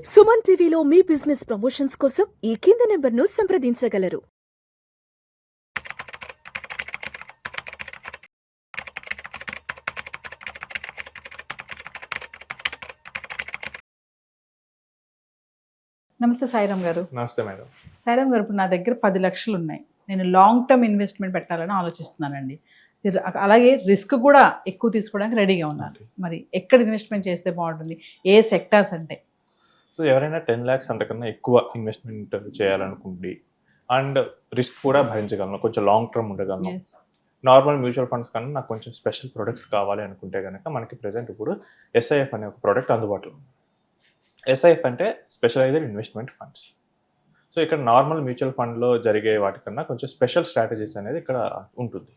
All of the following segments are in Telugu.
సుమన్ టీవీలో మీ బిజినెస్ ప్రమోషన్స్ కోసం ఈ కింది నెంబర్ను సంప్రదించగలరు. నమస్తే సాయిరామ్ గారు. నమస్తే మేడం. సాయిరామ్ గారు, ఇప్పుడు నా దగ్గర 10 లక్షలు ఉన్నాయి. నేను లాంగ్ టర్మ్ ఇన్వెస్ట్మెంట్ పెట్టాలని ఆలోచిస్తున్నానండి. అలాగే రిస్క్ కూడా ఎక్కువ తీసుకోవడానికి రెడీగా ఉన్నాను. మరి ఎక్కడ ఇన్వెస్ట్మెంట్ చేస్తే బాగుంటుంది, ఏ సెక్టార్స్ అంటే? సో ఎవరైనా 10 lakhs అంతకన్నా ఎక్కువ ఇన్వెస్ట్మెంట్ చేయాలనుకుంటే అండ్ రిస్క్ కూడా భరించగలను, కొంచెం లాంగ్ టర్మ్ ఉండగలను. నార్మల్ మ్యూచువల్ ఫండ్స్ కన్నా నాకు కొంచెం స్పెషల్ ప్రొడక్ట్స్ కావాలి అనుకుంటే కనుక మనకి ప్రజెంట్ ఇప్పుడు SIF అనే ఒక ప్రోడక్ట్ అందుబాటులో ఉంది. SIF అంటే స్పెషలైజ్డ్ ఇన్వెస్ట్మెంట్ ఫండ్స్. సో ఇక్కడ నార్మల్ మ్యూచువల్ ఫండ్లో జరిగే వాటికన్నా కొంచెం స్పెషల్ స్ట్రాటజీస్ అనేది ఇక్కడ ఉంటుంది.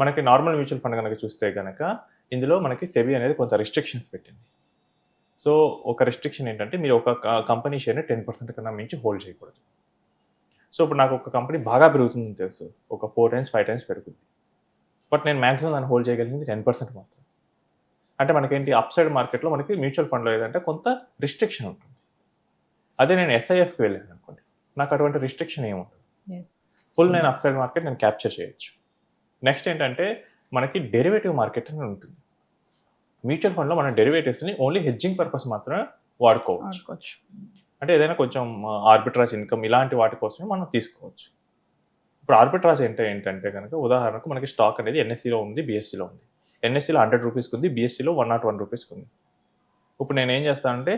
మనకి నార్మల్ మ్యూచువల్ ఫండ్ కనుక చూస్తే కనుక ఇందులో మనకి సెబీ అనేది కొంత రిస్ట్రిక్షన్స్ పెట్టింది. సో ఒక రిస్ట్రిక్షన్ ఏంటంటే మీరు ఒక కంపెనీ షేర్ని 10% కన్నా మించి హోల్డ్ చేయకూడదు. సో ఇప్పుడు నాకు ఒక కంపెనీ బాగా పెరుగుతుందని తెలుసు, ఒక 4 times 5 times పెరుగుతుంది, బట్ నేను మ్యాక్సిమం దాన్ని హోల్డ్ చేయగలిగింది 10% మాత్రం. అంటే మనకేంటి అప్సైడ్ మార్కెట్లో మనకి మ్యూచువల్ ఫండ్లో ఏదంటే కొంత రిస్ట్రిక్షన్ ఉంటుంది. అదే నేను SIFకి వెళ్ళాను అనుకోండి, నాకు అటువంటి రిస్ట్రిక్షన్ ఏముంటుంది, ఫుల్ నేను అప్సైడ్ మార్కెట్ నేను క్యాప్చర్ చేయొచ్చు. నెక్స్ట్ ఏంటంటే మనకి డెరివేటివ్ మార్కెట్ అని ఉంటుంది. మ్యూచువల్ ఫండ్లో మన డెరివేటివ్స్ని ఓన్లీ హెడ్జింగ్ పర్పస్ మాత్రమే వాడుకోవచ్చు. అంటే ఏదైనా కొంచెం ఆర్బిట్రాజ్ ఇన్కమ్ ఇలాంటి వాటి కోసమే మనం తీసుకోవచ్చు. ఇప్పుడు ఆర్బిట్రాజ్ ఏంటంటే కనుక ఉదాహరణకు మనకి స్టాక్ అనేది NSEలో ఉంది, BSEలో ఉంది. NSEలో 100 రూపీస్కి ఉంది, BSEలో 101 రూపీస్కి ఉంది. ఇప్పుడు నేను ఏం చేస్తానంటే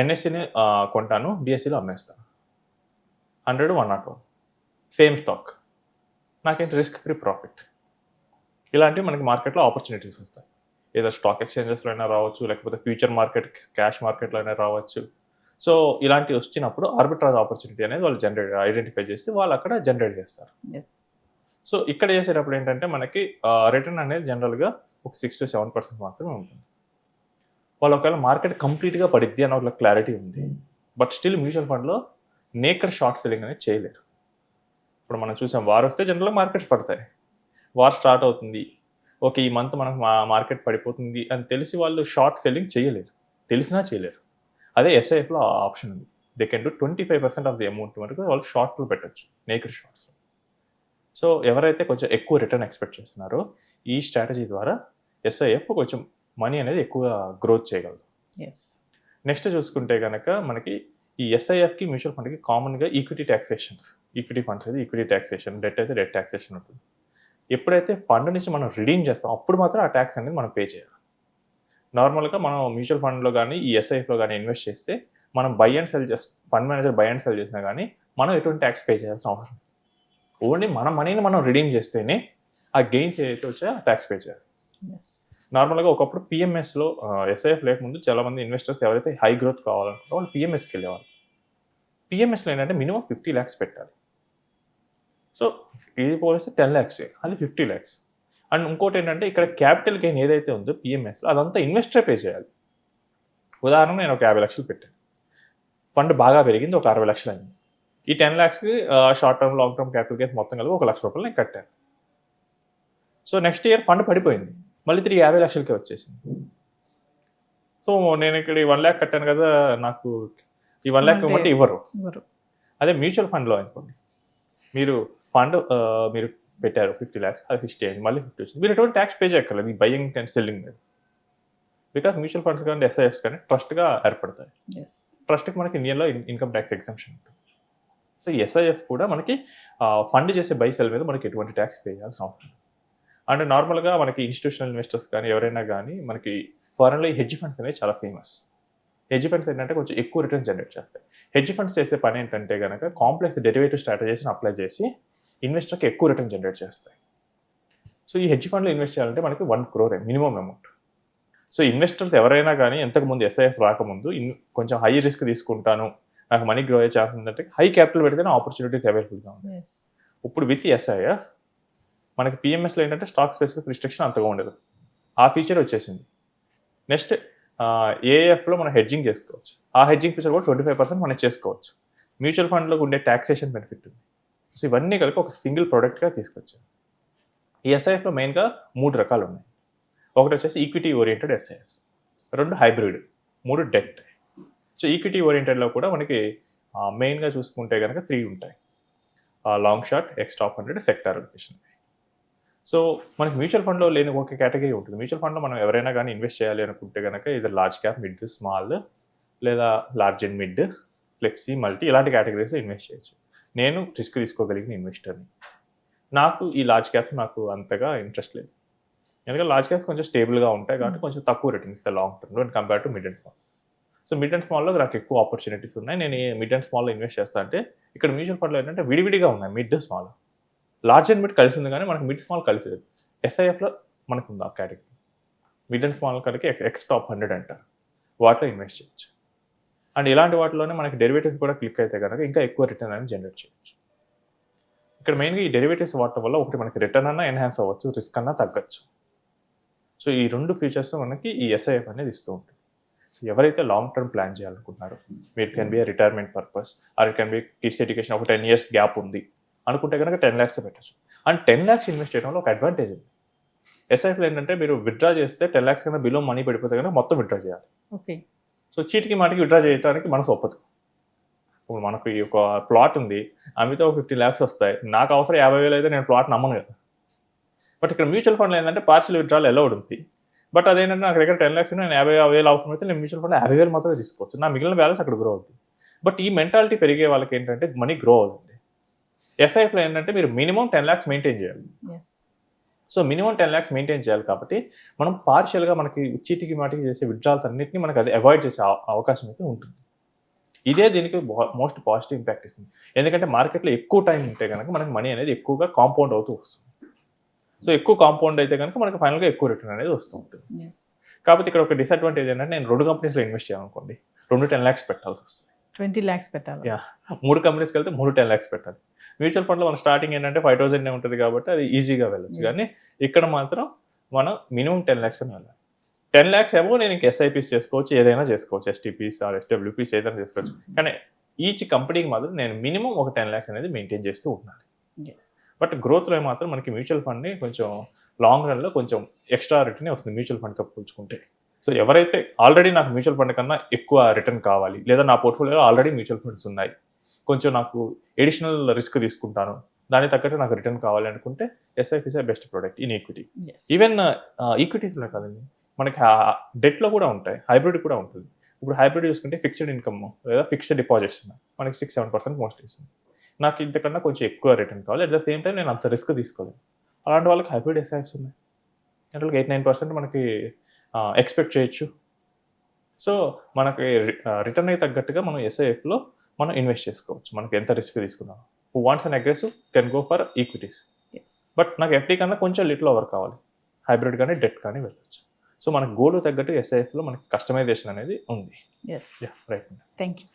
NSEని కొంటాను, BSEలో అమ్మేస్తాను. 100, 101 సేమ్ స్టాక్, నాకేంటి రిస్క్ ఫ్రీ ప్రాఫిట్. ఇలాంటివి మనకి మార్కెట్లో ఆపర్చునిటీస్ వస్తాయి. ఏదో స్టాక్ ఎక్స్చేంజెస్లో అయినా రావచ్చు, లేకపోతే ఫ్యూచర్ మార్కెట్, క్యాష్ మార్కెట్లో అయినా రావచ్చు. సో ఇలాంటివి వచ్చినప్పుడు ఆర్బిట్రాజ్ ఆపర్చునిటీ అనేది వాళ్ళు ఐడెంటిఫై చేసి వాళ్ళు అక్కడ జనరేట్ చేస్తారు. సో ఇక్కడ చేసేటప్పుడు ఏంటంటే మనకి రిటర్న్ అనేది జనరల్గా ఒక 6 to 7% మాత్రమే ఉంటుంది. వాళ్ళు ఒకవేళ మార్కెట్ కంప్లీట్గా పడిద్ది అన్న ఒక క్లారిటీ ఉంది, బట్ స్టిల్ మ్యూచువల్ ఫండ్లో నేకర్ షార్ట్ సెల్లింగ్ అనేది చేయలేరు. ఇప్పుడు మనం చూసాం, వార్ వస్తే జనరల్గా మార్కెట్స్ పడతాయి. వార్ స్టార్ట్ అవుతుంది, ఓకే ఈ మంత్ మనకు మార్కెట్ పడిపోతుంది అని తెలిసి వాళ్ళు షార్ట్ సెల్లింగ్ చేయలేరు, తెలిసినా చేయలేరు. అదే SIFలో ఆప్షన్ ఉంది, they can do 25% of the amount వరకు వాళ్ళు షార్ట్లో పెట్టచ్చు, నేకెడ్ షార్ట్స్. సో ఎవరైతే కొంచెం ఎక్కువ రిటర్న్ ఎక్స్పెక్ట్ చేస్తున్నారో ఈ స్ట్రాటజీ ద్వారా SIF కొంచెం మనీ అనేది ఎక్కువ గ్రోత్ చేయగలదు. నెక్స్ట్ చూసుకుంటే కనుక మనకి ఈ SIFకి మ్యూచువల్ ఫండ్కి కామన్గా ఈక్విటీ ట్యాక్సేషన్స్, ఈక్విటీ ఫండ్స్ అయితే ఈక్విటీ ట్యాక్సేషన్, డెట్ అయితే డెట్ ట్యాక్సేషన్ ఉంటుంది. ఎప్పుడైతే ఫండ్ నుంచి మనం రిడీమ్ చేస్తాం అప్పుడు మాత్రం ఆ ట్యాక్స్ అనేది మనం పే చేయాలి. నార్మల్గా మనం మ్యూచువల్ ఫండ్లో కానీ ఈ SIFలో కానీ ఇన్వెస్ట్ చేస్తే మనం by and cell fund manager by and cell చేసినా కానీ మనం ఎటువంటి ట్యాక్స్ పే చేయాల్సిన అవసరం లేదు. ఓన్లీ మన మనీని మనం రిడీమ్ చేస్తేనే ఆ గెయిన్స్ ఏదైతే వచ్చాయో ఆ ట్యాక్స్ పే చేయాలి. నార్మల్గా ఒకప్పుడు PMSలో SIF లేకముందు చాలామంది ఇన్వెస్టర్స్ ఎవరైతే హై గ్రోత్ కావాలనుకుంటారో వాళ్ళు PMSకి వెళ్ళేవాళ్ళు. PMSలో ఏంటంటే మినిమం 50 lakhs పెట్టాలి. సో ఇది పోలిస్తే 10 lakhs, అది 50 lakhs. అండ్ ఇంకోటి ఏంటంటే ఇక్కడ క్యాపిటల్ గెయిన్ ఏదైతే ఉందో PMSలో అదంతా ఇన్వెస్టర్ పే చేయాలి. ఉదాహరణకు నేను ఒక 50 లక్షలు పెట్టాను, ఫండ్ బాగా పెరిగింది, ఒక 60 లక్షలు అయింది. ఈ 10 lakhsకి short term long term capital gain మొత్తం కలిపి 1 లక్ష రూపాయలు నేను కట్టాను. సో నెక్స్ట్ ఇయర్ ఫండ్ పడిపోయింది, మళ్ళీ తిరిగి 50 లక్షలకే వచ్చేసింది. సో నేను ఇక్కడ ఈ 1 lakh కట్టాను కదా, నాకు ఈ 1 lakh ఇవ్వమంటే ఇవ్వరు. అదే మ్యూచువల్ ఫండ్లో అనుకోండి, మీరు ఫండ్ మీరు పెట్టారు 50 lakhs, అది 50 అయింది, మళ్ళీ 50 వచ్చింది, మీరు ఎటువంటి ట్యాక్స్ పే చేయక్కర్లేదు ఈ బయింగ్ అండ్ సెల్లింగ్ మీద. బికాస్ మ్యూచువల్ ఫండ్స్ కానీ SIFs కానీ ట్రస్ట్గా ఏర్పడతాయి. ట్రస్ట్కి మనకి ఇండియాలో ఇన్కమ్ ట్యాక్స్ ఎగ్జంప్షన్ ఉంటుంది. సో ఈ SIF కూడా మనకి ఫండ్ చేసే బై సెల్ మీద మనకి ఎటువంటి ట్యాక్స్ పే చేయాల్సిన అవసరం. అండ్ నార్మల్గా మనకి ఇన్స్టిట్యూషనల్ ఇన్వెస్టర్స్ కానీ ఎవరైనా కానీ మనకి ఫారెన్లో ఈ హెడ్జ్ ఫండ్స్ అనేవి చాలా ఫేమస్. హెడ్జ్ ఫండ్స్ ఏంటంటే కొంచెం ఎక్కువ రిటర్న్ జనరేట్ చేస్తాయి. హెడ్జ్ ఫండ్స్ చేసే పని ఏంటంటే కనుక కాంప్లెక్స్ డెరివేటివ్ స్ట్రాటజీస్ని అప్లై చేసి ఇన్వెస్టర్కి ఎక్కువ రిటర్న్ జనరేట్ చేస్తాయి. సో ఈ హెడ్జ్ ఫండ్లో ఇన్వెస్ట్ చేయాలంటే మనకి 1 crore minimum amount. So investors ఎవరైనా కానీ ఎంతకుముందు SIF రాకముందు కొంచెం హై రిస్క్ తీసుకుంటాను, నాకు మనీ గ్రో అయ్యే ఛాన్స్ ఉందంటే హై క్యాపిటల్ పెడితేనే ఆపర్చునిటీస్ అవైలబుల్గా ఉన్నాయి. ఇప్పుడు విత్ SIF మనకి PMSలో ఏంటంటే స్టాక్ స్పెసిఫిక్ రిస్ట్రిక్షన్ అంతగా ఉండదు, ఆ ఫీచర్ వచ్చేసింది. నెక్స్ట్ AIFలో మనం హెడ్జింగ్ చేసుకోవచ్చు, ఆ హెడ్జింగ్ ఫీచర్ కూడా 25% మనం చేసుకోవచ్చు. మ్యూచువల్ ఫండ్లో ఉండే ట్యాక్సేషన్ బెనిఫిట్ ఉంది. సో ఇవన్నీ కలిపి ఒక సింగిల్ ప్రోడక్ట్గా తీసుకొచ్చాను. ఈ SIFలో మెయిన్గా 3 రకాలు ఉన్నాయి. ఒకటి వచ్చేసి equity oriented SIFs, 2 hybrid, 3 debt. So equity ఓరియంటెడ్లో కూడా మనకి మెయిన్గా చూసుకుంటే కనుక 3 ఉంటాయి. Long short, ex top 100, sector allocation. So మనకి మ్యూచువల్ ఫండ్లో లేని ఒక కేటగిరీ ఉంటుంది. మ్యూచువల్ ఫండ్లో మనం ఎవరైనా కానీ ఇన్వెస్ట్ చేయాలి అనుకుంటే కనుక ఇది లార్జ్ క్యాప్, మిడ్, స్మాల్, లేదా large and mid, flexi, multi ఇలాంటి కేటగిరీస్లో ఇన్వెస్ట్ చేయొచ్చు. నేను రిస్క్ తీసుకోగలిగిన ఇన్వెస్టర్ని. నాకు ఈ లార్జ్ క్యాప్స్ నాకు అంతగా ఇంట్రెస్ట్ లేదు. ఎందుకంటే లార్జ్ క్యాప్స్ కొంచెం స్టేబుల్గా ఉంటాయి కాబట్టి కొంచెం తక్కువ రిటర్న్ ఇస్తాయి లాంగ్ టర్మ్లో and compare to mid and small. So mid and స్మాల్లో నాకు ఎక్కువ ఆపర్చునిటీస్ ఉన్నాయి. నేను ఈ మిడ్ అండ్ స్మాల్లో ఇన్వెస్ట్ చేస్తా అంటే ఇక్కడ మ్యూచువల్ ఫండ్లో ఏంటంటే విడివిడిగా ఉన్నాయి mid, small. Large and mid కలిసి ఉంది కానీ మనకు మిడ్, స్మాల్ కలిసి లేదు. ఎస్ఐఎఫ్లో మనకు ఉంది ఆ కేటగిరీ. మిడ్ అండ్ స్మాల్ కలిగి ఎక్స్ టాప్ 100 అంటారు. వాటిలో ఇన్వెస్ట్ చేయొచ్చు. అండ్ ఇలాంటి వాటిలోనే మనకి డెరివేటివ్స్ కూడా క్లిక్ అయితే కనుక ఇంకా ఎక్కువ రిటర్న్ అనేది జనరేట్ చేయొచ్చు. ఇక్కడ మెయిన్గా ఈ డెరివేటివ్స్ వాడటం వల్ల ఒకటి మనకి రిటర్న్ అన్నా ఎన్హాన్స్ అవ్వచ్చు, రిస్క్ అన్నా తగ్గచ్చు. సో ఈ 2 ఫీచర్స్ మనకి ఈ ఎస్ఐఎఫ్ అనేది ఇస్తూ ఉంటుంది. ఎవరైతే లాంగ్ టర్మ్ ప్లాన్ చేయాలనుకుంటున్నారో, మీరు can be retirement purpose or it can be kids education, ఒక 10 years గ్యాప్ ఉంది అనుకుంటే కనుక 10 lakhs పెట్టచ్చు. అండ్ 10 lakhs ఇన్వెస్ట్ చేయడంలో ఒక అడ్వాంటేజ్ ఉంది. ఎస్ఐఎఫ్లో ఏంటంటే మీరు విత్డ్రా చేస్తే 10 lakhs కన్నా బిలో మనీ పడిపోతే కనుక మొత్తం విత్డ్రా చేయాలి. ఓకే. సో చీటికి మాటికి విత్డ్రా చేయడానికి మనసు ఒప్పదు. ఇప్పుడు మనకు ఈ ఒక ప్లాట్ ఉంది, అమ్మితే ఒక 50 lakhs వస్తాయి. నాకు అవసరం 50,000 అయితే నేను ప్లాట్ నమ్మను కదా. బట్ ఇక్కడ మ్యూచువల్ ఫండ్లో ఏంటంటే పార్షియల్ విత్డ్రాల్ అలౌడ్ ఉంది. బట్ అదేంటంటే నాకు దగ్గర 10 lakhs నేను 50,000 అవసరం అయితే నేను మ్యూచువల్ ఫండ్ 50,000 మాత్రమే తీసుకోవచ్చు. నా మిగిలిన బ్యాలెన్స్ అక్కడ గ్రో అవుతుంది. బట్ ఈ మెంటాలిటీ పెరిగే వాళ్ళకి ఏంటంటే మనీ గ్రో అవుతుంది. ఎస్ఐఎఫ్లో ఏంటంటే మీరు మినిమం 10 lakhs మెయింటైన్ చేయాలి. సో మినిమం 10 lakhs మెయింటైన్ చేయాలి కాబట్టి మనం పార్షియల్గా మనకి చీటికి మాటికి చేసే విత్డ్రాల్స్ అన్నింటినీ మనకి అది అవాయిడ్ చేసే అవకాశం అయితే ఉంటుంది. ఇదే దీనికి మోస్ట్ పాజిటివ్ ఇంపాక్ట్ ఇస్తుంది. ఎందుకంటే మార్కెట్లో ఎక్కువ టైం ఉంటే కనుక మనకి మనీ అనేది ఎక్కువగా కాంపౌండ్ అవుతూ వస్తుంది. సో ఎక్కువ కాంపౌండ్ అయితే కనుక మనకి ఫైనల్గా ఎక్కువ రిటర్న్ అనేది వస్తూ ఉంటుంది. కాబట్టి ఇక్కడ ఒక డిసడ్వాంటేజ్ ఏంటంటే నేను 2 కంపెనీస్లో ఇన్వెస్ట్ చేయాలనుకోండి, 2 10 lakhs పెట్టాల్సి వస్తుంది. 20 lakhs పెట్టాలి. 3 కంపెనీస్కి వెళ్తే 3 10 lakhs పెట్టాలి. మ్యూచువల్ ఫండ్లో మన స్టార్టింగ్ ఏంటంటే 5,000 ఉంటుంది కాబట్టి అది ఈజీగా వెళ్ళొచ్చు. కానీ ఇక్కడ మాత్రం మనం మినిమం 10 lakhs అని వెళ్ళాలి. 10 lakhs ఏమో నేను ఇంక ఎస్ఐపీస్ చేసుకోవచ్చు, ఏదైనా చేసుకోవచ్చు, ఎస్టీపీస్ ఆర్ ఎస్డబ్ల్యూపీస్ ఏదైనా చేసుకోవచ్చు. కానీ ఈచ్ కంపెనీకి మాత్రం నేను మినిమం ఒక 10 lakhs అనేది మెయింటైన్ చేస్తూ ఉండాలి. బట్ గ్రోత్లో మాత్రం మనకి మ్యూచువల్ ఫండ్ని కొంచెం లాంగ్ రన్లో కొంచెం ఎక్స్ట్రా రిటర్న్ వస్తుంది మ్యూచువల్ ఫండ్తో పోల్చుకుంటే. సో ఎవరైతే ఆల్రెడీ నాకు మ్యూచువల్ ఫండ్ కన్నా ఎక్కువ రిటర్న్ కావాలి, లేదా నా పోర్ట్ఫోలియోలో ఆల్రెడీ మ్యూచువల్ ఫండ్స్ ఉన్నాయి, కొంచెం నాకు ఎడిషనల్ రిస్క్ తీసుకుంటాను, దానికి తగ్గట్టు నాకు రిటర్న్ కావాలి అనుకుంటే SIF is best product in equity. Even ఈక్విటీస్లో కాదండి, మనకి డెట్లో కూడా ఉంటాయి, హైబ్రిడ్ కూడా ఉంటుంది. ఇప్పుడు హైబ్రిడ్ చూసుకుంటే ఫిక్స్డ్ ఇన్కమ్ లేదా ఫిక్స్డ్ డిపాజిట్స్ ఉన్నాయి, మనకి 6-7% మోస్ట్లీ ఇస్తుంది. నాకు ఇంతకన్నా కొంచెం ఎక్కువ రిటర్న్ కావాలి, అట్ ద సేమ్ టైం నేను అంత రిస్క్ తీసుకోలేదు. అలాంటి వాళ్ళకి హైబ్రిడ్ ఎస్ఐఎఫ్స్ ఉన్నాయి, అంటే 8-9% మనకి ఎక్స్పెక్ట్ చేయొచ్చు. సో మనకి రిటర్న్ అయితే తగ్గట్టుగా మనం ఎస్ఐఎఫ్లో మనం ఇన్వెస్ట్ చేసుకోవచ్చు. మనకి ఎంత రిస్క్ తీసుకున్నాం. Who wants an aggressive can go for equities. But నాకు ఎఫ్డీ కన్నా కొంచెం లిటిల్ ఓవర్ కావాలి, హైబ్రిడ్ కానీ డెట్ కానీ వెళ్ళచ్చు. సో మనకి గోల్డ్ తగ్గట్టు ఎస్ఐఎఫ్లో మనకి కస్టమైజేషన్ అనేది ఉంది. రైట్. Thank you.